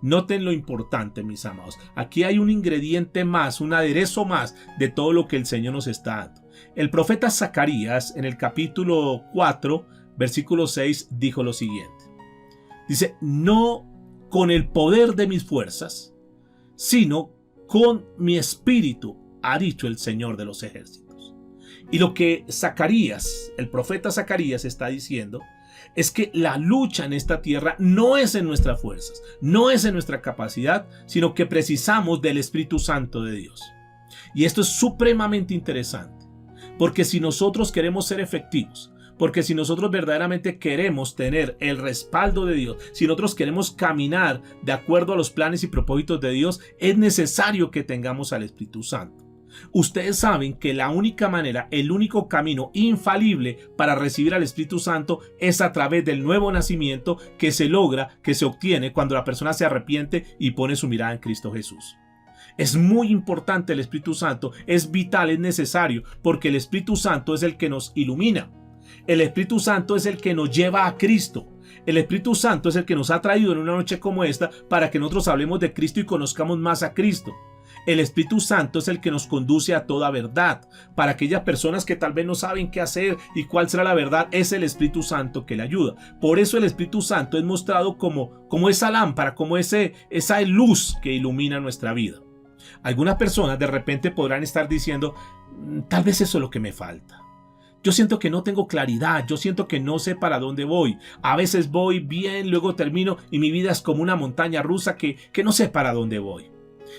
Noten lo importante, mis amados. Aquí hay un ingrediente más, un aderezo más de todo lo que el Señor nos está dando. El profeta Zacarías, en el capítulo 4, versículo 6, dijo lo siguiente. Dice: no con el poder de mis fuerzas, sino con mi espíritu, ha dicho el Señor de los ejércitos. Y lo que Zacarías, el profeta Zacarías, está diciendo es que la lucha en esta tierra no es en nuestras fuerzas, no es en nuestra capacidad, sino que precisamos del Espíritu Santo de Dios. Y esto es supremamente interesante, porque si nosotros queremos ser efectivos, porque si nosotros verdaderamente queremos tener el respaldo de Dios, si nosotros queremos caminar de acuerdo a los planes y propósitos de Dios, es necesario que tengamos al Espíritu Santo. Ustedes saben que la única manera, el único camino infalible para recibir al Espíritu Santo es a través del nuevo nacimiento que se logra, que se obtiene cuando la persona se arrepiente y pone su mirada en Cristo Jesús. Es muy importante el Espíritu Santo, es vital, es necesario, porque el Espíritu Santo es el que nos ilumina. El Espíritu Santo es el que nos lleva a Cristo. El Espíritu Santo es el que nos ha traído en una noche como esta para que nosotros hablemos de Cristo y conozcamos más a Cristo. El Espíritu Santo es el que nos conduce a toda verdad. Para aquellas personas que tal vez no saben qué hacer y cuál será la verdad, es el Espíritu Santo que le ayuda. Por eso el Espíritu Santo es mostrado como esa lámpara, como esa luz que ilumina nuestra vida. Algunas personas de repente podrán estar diciendo: tal vez eso es lo que me falta. Yo siento que no tengo claridad, yo siento que no sé para dónde voy. A veces voy bien, luego termino y mi vida es como una montaña rusa que no sé para dónde voy.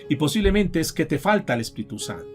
Y posiblemente es que te falta el Espíritu Santo.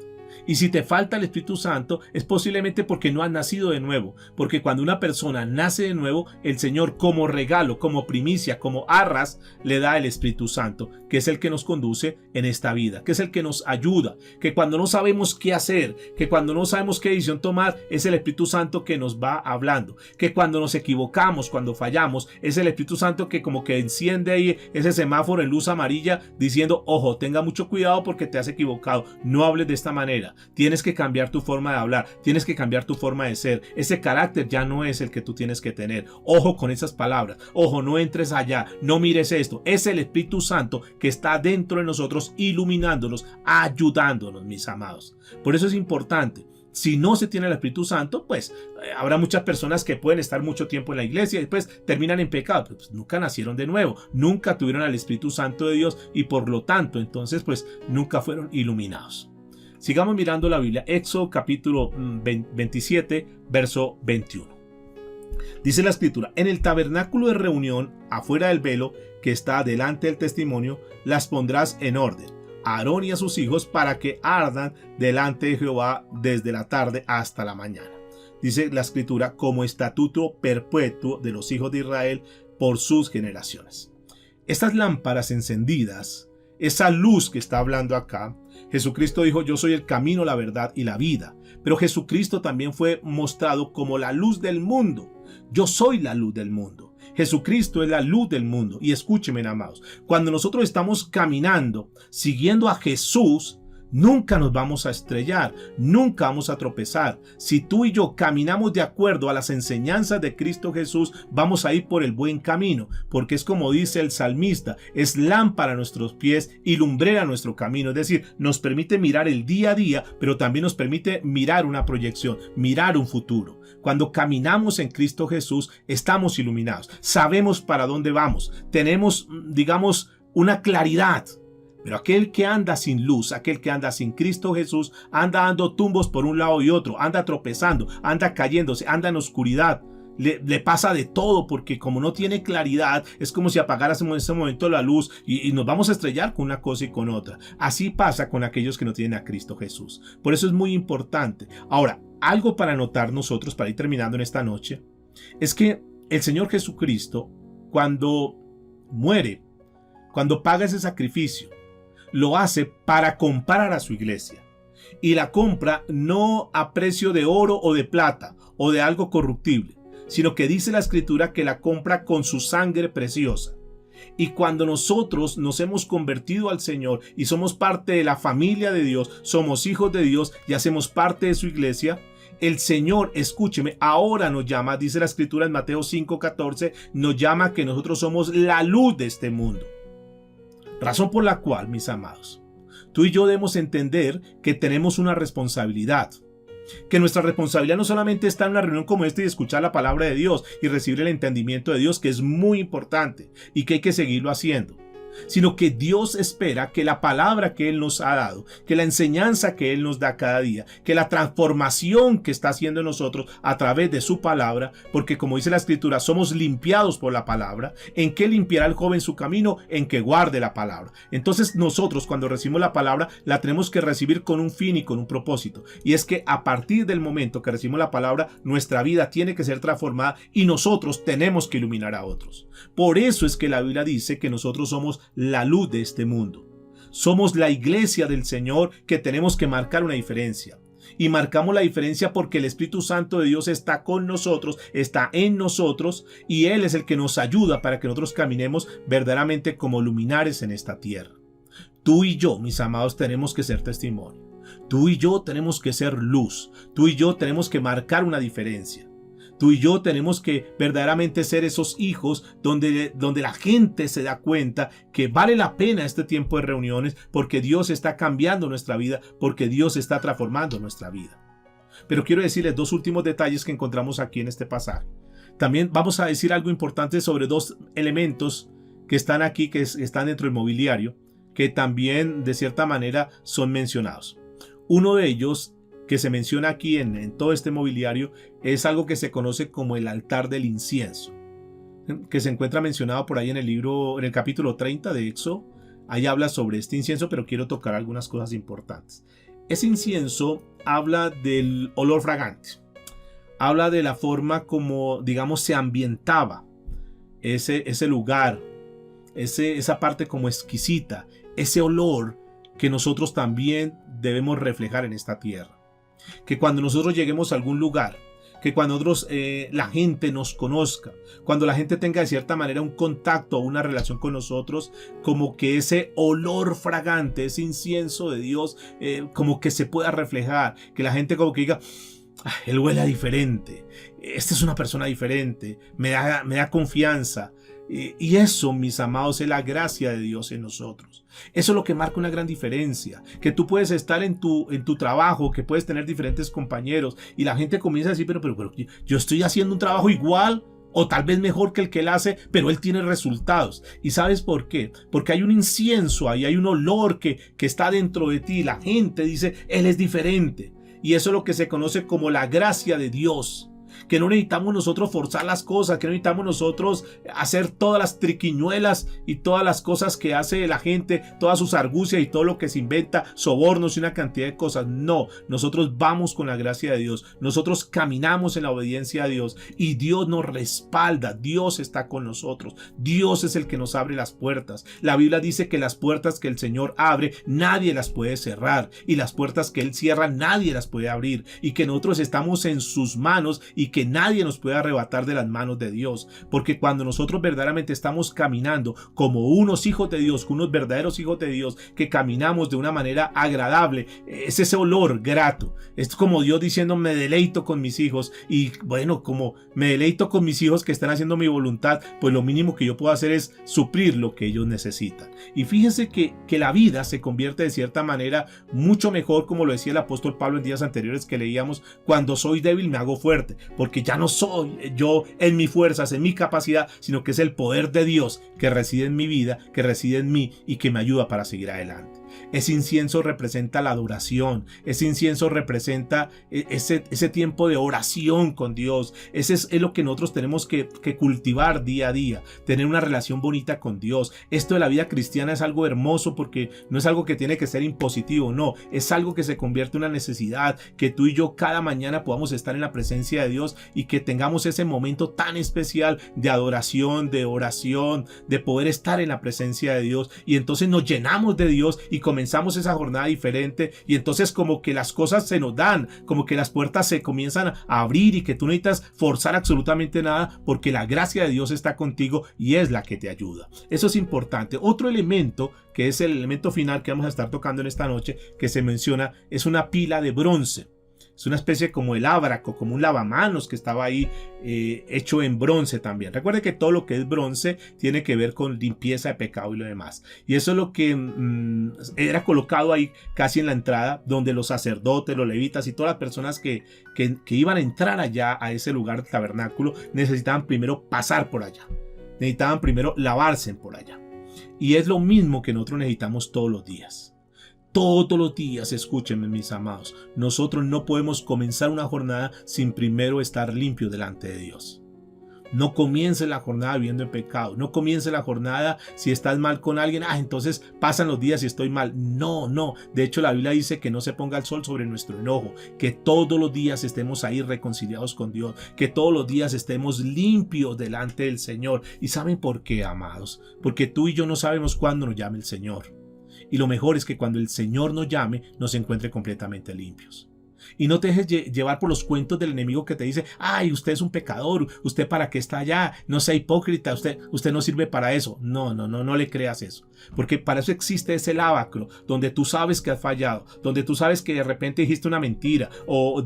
Y si te falta el Espíritu Santo, es posiblemente porque no has nacido de nuevo. Porque cuando una persona nace de nuevo, el Señor como regalo, como primicia, como arras, le da el Espíritu Santo, que es el que nos conduce en esta vida, que es el que nos ayuda, que cuando no sabemos qué hacer, que cuando no sabemos qué decisión tomar, es el Espíritu Santo que nos va hablando, que cuando nos equivocamos, cuando fallamos, es el Espíritu Santo que como que enciende ahí ese semáforo en luz amarilla diciendo: ojo, tenga mucho cuidado porque te has equivocado, no hables de esta manera. Tienes que cambiar tu forma de hablar, tienes que cambiar tu forma de ser. Ese carácter ya no es el que tú tienes que tener. Ojo con esas palabras, ojo, no entres allá, no mires esto. Es el Espíritu Santo que está dentro de nosotros, iluminándonos, ayudándonos, mis amados. Por eso es importante. Si no se tiene el Espíritu Santo, pues habrá muchas personas que pueden estar mucho tiempo en la iglesia y después terminan en pecado. Pues nunca nacieron de nuevo, nunca tuvieron al Espíritu Santo de Dios y por lo tanto, entonces, pues nunca fueron iluminados. Sigamos mirando la Biblia. Éxodo capítulo 27, verso 21. Dice la Escritura: en el tabernáculo de reunión, afuera del velo que está delante del testimonio, las pondrás en orden, a Aarón y a sus hijos, para que ardan delante de Jehová desde la tarde hasta la mañana. Dice la Escritura: como estatuto perpetuo de los hijos de Israel por sus generaciones. Estas lámparas encendidas, esa luz que está hablando acá, Jesucristo dijo: yo soy el camino, la verdad y la vida. Pero Jesucristo también fue mostrado como la luz del mundo. Yo soy la luz del mundo. Jesucristo es la luz del mundo. Y escúchenme, amados, cuando nosotros estamos caminando, siguiendo a Jesús, nunca nos vamos a estrellar, nunca vamos a tropezar. Si tú y yo caminamos de acuerdo a las enseñanzas de Cristo Jesús, vamos a ir por el buen camino, porque es como dice el salmista: es lámpara a nuestros pies y lumbrera a nuestro camino. Es decir, nos permite mirar el día a día, pero también nos permite mirar una proyección, mirar un futuro. Cuando caminamos en Cristo Jesús, estamos iluminados, sabemos para dónde vamos, tenemos, digamos, una claridad. Pero aquel que anda sin luz, aquel que anda sin Cristo Jesús, anda dando tumbos por un lado y otro, anda tropezando, anda cayéndose, anda en oscuridad. Le pasa de todo, porque como no tiene claridad, es como si apagáramos en ese momento la luz y nos vamos a estrellar con una cosa y con otra. Así pasa con aquellos que no tienen a Cristo Jesús. Por eso es muy importante. Ahora, algo para notar nosotros, para ir terminando en esta noche, es que el Señor Jesucristo, cuando muere, cuando paga ese sacrificio, lo hace para comprar a su iglesia. Y la compra no a precio de oro o de plata o de algo corruptible, sino que dice la Escritura que la compra con su sangre preciosa. Y cuando nosotros nos hemos convertido al Señor y somos parte de la familia de Dios, somos hijos de Dios y hacemos parte de su iglesia, el Señor, escúcheme, ahora nos llama, dice la Escritura en Mateo 5:14, nos llama que nosotros somos la luz de este mundo. Razón por la cual, mis amados, tú y yo debemos entender que tenemos una responsabilidad. Que nuestra responsabilidad no solamente está en una reunión como esta y escuchar la palabra de Dios y recibir el entendimiento de Dios, que es muy importante y que hay que seguirlo haciendo, sino que Dios espera que la palabra que Él nos ha dado, que la enseñanza que Él nos da cada día, que la transformación que está haciendo en nosotros a través de su palabra, porque como dice la Escritura, somos limpiados por la palabra. ¿En qué limpiará el joven su camino? En que guarde la palabra. Entonces nosotros, cuando recibimos la palabra, la tenemos que recibir con un fin y con un propósito, y es que a partir del momento que recibimos la palabra, nuestra vida tiene que ser transformada y nosotros tenemos que iluminar a otros. Por eso es que la Biblia dice que nosotros somos la luz de este mundo. Somos la iglesia del Señor, que tenemos que marcar una diferencia. Y marcamos la diferencia porque el Espíritu Santo de Dios está con nosotros, está en nosotros, y Él es el que nos ayuda para que nosotros caminemos verdaderamente como luminares en esta tierra. Tú y yo, mis amados, tenemos que ser testimonio. Tú y yo tenemos que ser luz. Tú y yo tenemos que marcar una diferencia. Tú y yo tenemos que verdaderamente ser esos hijos donde la gente se da cuenta que vale la pena este tiempo de reuniones, porque Dios está cambiando nuestra vida, porque Dios está transformando nuestra vida. Pero quiero decirles dos últimos detalles que encontramos aquí en este pasaje. También vamos a decir algo importante sobre dos elementos que están aquí, que están dentro del mobiliario, que también de cierta manera son mencionados. Uno de ellos que se menciona aquí en todo este mobiliario es algo que se conoce como el altar del incienso, que se encuentra mencionado por ahí en el capítulo 30 de Éxodo. Ahí habla sobre este incienso, pero quiero tocar algunas cosas importantes. Ese incienso habla del olor fragante, habla de la forma como, digamos, se ambientaba ese lugar, esa parte como exquisita, ese olor que nosotros también debemos reflejar en esta tierra. Que cuando nosotros lleguemos a algún lugar, que cuando nosotros, la gente nos conozca, cuando la gente tenga de cierta manera un contacto o una relación con nosotros, como que ese olor fragante, ese incienso de Dios, como que se pueda reflejar, que la gente como que diga: él huele diferente, esta es una persona diferente, me da confianza. Y eso, mis amados, es la gracia de Dios en nosotros. Eso es lo que marca una gran diferencia. Que tú puedes estar en tu trabajo, que puedes tener diferentes compañeros y la gente comienza a decir, pero yo estoy haciendo un trabajo igual o tal vez mejor que el que él hace, pero él tiene resultados. ¿Y sabes por qué? Porque hay un incienso ahí, hay un olor que está dentro de ti. La gente dice, él es diferente. Y eso es lo que se conoce como la gracia de Dios. Que no necesitamos nosotros forzar las cosas, que no necesitamos nosotros hacer todas las triquiñuelas y todas las cosas que hace la gente, todas sus argucias y todo lo que se inventa, sobornos y una cantidad de cosas. No, nosotros vamos con la gracia de Dios, nosotros caminamos en la obediencia a Dios y Dios nos respalda, Dios está con nosotros, Dios es el que nos abre las puertas. La Biblia dice que las puertas que el Señor abre, nadie las puede cerrar, y las puertas que Él cierra, nadie las puede abrir, y que nosotros estamos en sus manos y que nadie nos puede arrebatar de las manos de Dios, porque cuando nosotros verdaderamente estamos caminando como unos hijos de Dios, unos verdaderos hijos de Dios, que caminamos de una manera agradable, es ese olor grato, es como Dios diciendo, me deleito con mis hijos, y bueno, como me deleito con mis hijos que están haciendo mi voluntad, pues lo mínimo que yo puedo hacer es suplir lo que ellos necesitan. Y fíjense que la vida se convierte de cierta manera mucho mejor, como lo decía el apóstol Pablo en días anteriores que leíamos, cuando soy débil me hago fuerte, porque ya no soy yo en mis fuerzas, en mi capacidad, sino que es el poder de Dios que reside en mi vida, que reside en mí y que me ayuda para seguir adelante. Ese incienso representa la adoración, ese incienso representa ese tiempo de oración con Dios. Ese es lo que nosotros tenemos que cultivar día a día, tener una relación bonita con Dios. Esto de la vida cristiana es algo hermoso, porque no es algo que tiene que ser impositivo, no, es algo que se convierte en una necesidad, que tú y yo cada mañana podamos estar en la presencia de Dios y que tengamos ese momento tan especial de adoración, de oración, de poder estar en la presencia de Dios, y entonces nos llenamos de Dios y comenzamos esa jornada diferente, y entonces como que las cosas se nos dan, como que las puertas se comienzan a abrir y que tú no necesitas forzar absolutamente nada, porque la gracia de Dios está contigo y es la que te ayuda. Eso es importante. Otro elemento, que es el elemento final que vamos a estar tocando en esta noche, que se menciona, es una pila de bronce. Es una especie como el ábraco, como un lavamanos que estaba ahí hecho en bronce también. Recuerde que todo lo que es bronce tiene que ver con limpieza de pecado y lo demás. Y eso es lo que era colocado ahí casi en la entrada, donde los sacerdotes, los levitas y todas las personas que iban a entrar allá a ese lugar del tabernáculo necesitaban primero pasar por allá. Necesitaban primero lavarse por allá. Y es lo mismo que nosotros necesitamos todos los días. Todos los días, escúchenme mis amados, nosotros no podemos comenzar una jornada sin primero estar limpios delante de Dios. No comience la jornada viviendo en pecado. No comience la jornada si estás mal con alguien. Entonces pasan los días y estoy mal. No. De hecho, la Biblia dice que no se ponga el sol sobre nuestro enojo. Que todos los días estemos ahí reconciliados con Dios. Que todos los días estemos limpios delante del Señor. ¿Y saben por qué, amados? Porque tú y yo no sabemos cuándo nos llame el Señor. Y lo mejor es que cuando el Señor nos llame, nos encuentre completamente limpios. Y no te dejes llevar por los cuentos del enemigo que te dice, usted es un pecador, usted para qué está allá, no sea hipócrita, usted no sirve para eso. No le creas eso. Porque para eso existe ese lavacro, donde tú sabes que has fallado, donde tú sabes que de repente dijiste una mentira, o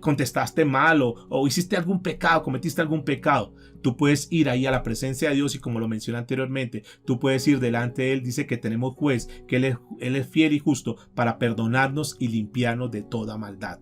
contestaste mal, o hiciste algún pecado, cometiste algún pecado. Tú puedes ir ahí a la presencia de Dios y, como lo mencioné anteriormente, tú puedes ir delante de Él. Dice que tenemos juez, que Él es fiel y justo para perdonarnos y limpiarnos de toda maldad.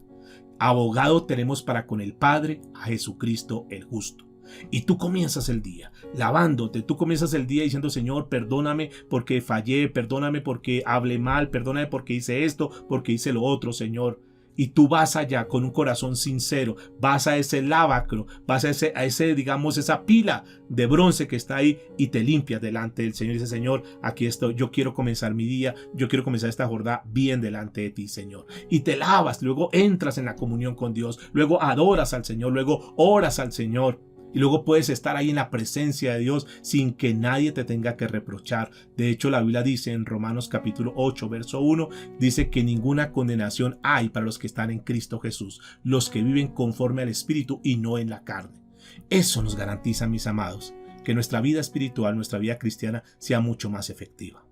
Abogado tenemos para con el Padre, a Jesucristo el justo. Y tú comienzas el día lavándote, tú comienzas el día diciendo, Señor, perdóname porque fallé, perdóname porque hablé mal, perdóname porque hice esto, porque hice lo otro, Señor. Y tú vas allá con un corazón sincero, vas a ese lavacro, vas a ese, digamos, esa pila de bronce que está ahí y te limpias delante del Señor. Y dices, Señor, aquí estoy, yo quiero comenzar mi día, yo quiero comenzar esta jornada bien delante de ti, Señor. Y te lavas, luego entras en la comunión con Dios, luego adoras al Señor, luego oras al Señor. Y luego puedes estar ahí en la presencia de Dios sin que nadie te tenga que reprochar. De hecho, la Biblia dice en Romanos capítulo 8, verso 1, dice que ninguna condenación hay para los que están en Cristo Jesús, los que viven conforme al Espíritu y no en la carne. Eso nos garantiza, mis amados, que nuestra vida espiritual, nuestra vida cristiana sea mucho más efectiva.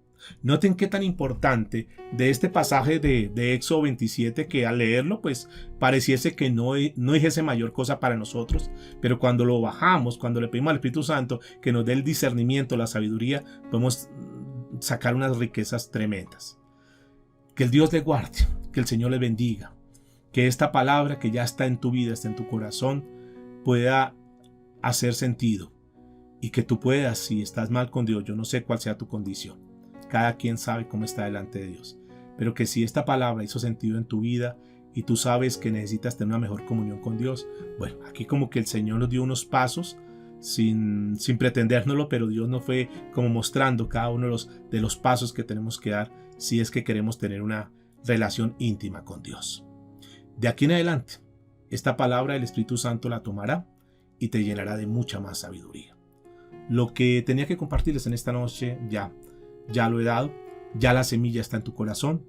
Noten qué tan importante de este pasaje de Éxodo 27, que al leerlo pues pareciese que no dijese mayor cosa para nosotros, pero cuando lo bajamos, cuando le pedimos al Espíritu Santo que nos dé el discernimiento, la sabiduría, podemos sacar unas riquezas tremendas. Que el Dios le guarde, que el Señor le bendiga, que esta palabra que ya está en tu vida, está en tu corazón, pueda hacer sentido y que tú puedas, si estás mal con Dios, yo no sé cuál sea tu condición, cada quien sabe cómo está delante de Dios, pero que si esta palabra hizo sentido en tu vida y tú sabes que necesitas tener una mejor comunión con Dios, bueno, aquí como que el Señor nos dio unos pasos sin pretendérnoslo, pero Dios nos fue como mostrando cada uno de los pasos que tenemos que dar si es que queremos tener una relación íntima con Dios. De aquí en adelante, esta palabra el Espíritu Santo la tomará y te llenará de mucha más sabiduría. Lo que tenía que compartirles en esta noche ya lo he dado, ya la semilla está en tu corazón.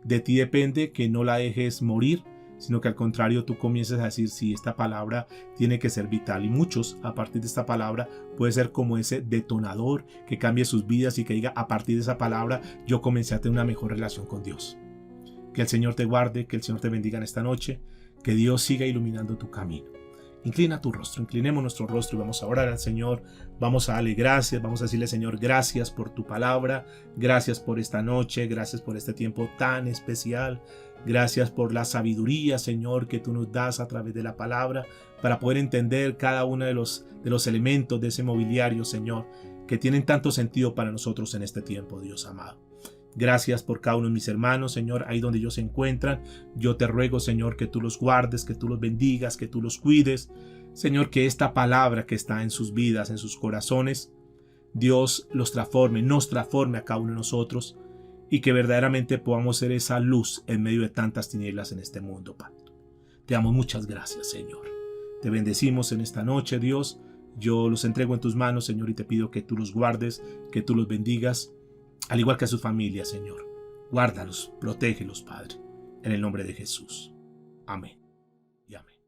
De ti depende que no la dejes morir, sino que al contrario tú comiences a decir si esta palabra tiene que ser vital. Y muchos a partir de esta palabra puede ser como ese detonador que cambie sus vidas y que diga a partir de esa palabra yo comencé a tener una mejor relación con Dios. Que el Señor te guarde, que el Señor te bendiga en esta noche, que Dios siga iluminando tu camino. Inclina tu rostro, inclinemos nuestro rostro y vamos a orar al Señor, vamos a darle gracias, vamos a decirle Señor, gracias por tu palabra, gracias por esta noche, gracias por este tiempo tan especial, gracias por la sabiduría, Señor, que tú nos das a través de la palabra para poder entender cada uno de los elementos de ese mobiliario, Señor, que tienen tanto sentido para nosotros en este tiempo, Dios amado. Gracias por cada uno de mis hermanos, Señor, ahí donde ellos se encuentran. Yo te ruego, Señor, que tú los guardes, que tú los bendigas, que tú los cuides. Señor, que esta palabra que está en sus vidas, en sus corazones, Dios los transforme, nos transforme a cada uno de nosotros y que verdaderamente podamos ser esa luz en medio de tantas tinieblas en este mundo, Padre. Te damos muchas gracias, Señor. Te bendecimos en esta noche, Dios. Yo los entrego en tus manos, Señor, y te pido que tú los guardes, que tú los bendigas, al igual que a sus familias, Señor. Guárdalos, protégelos, Padre, en el nombre de Jesús. Amén y amén.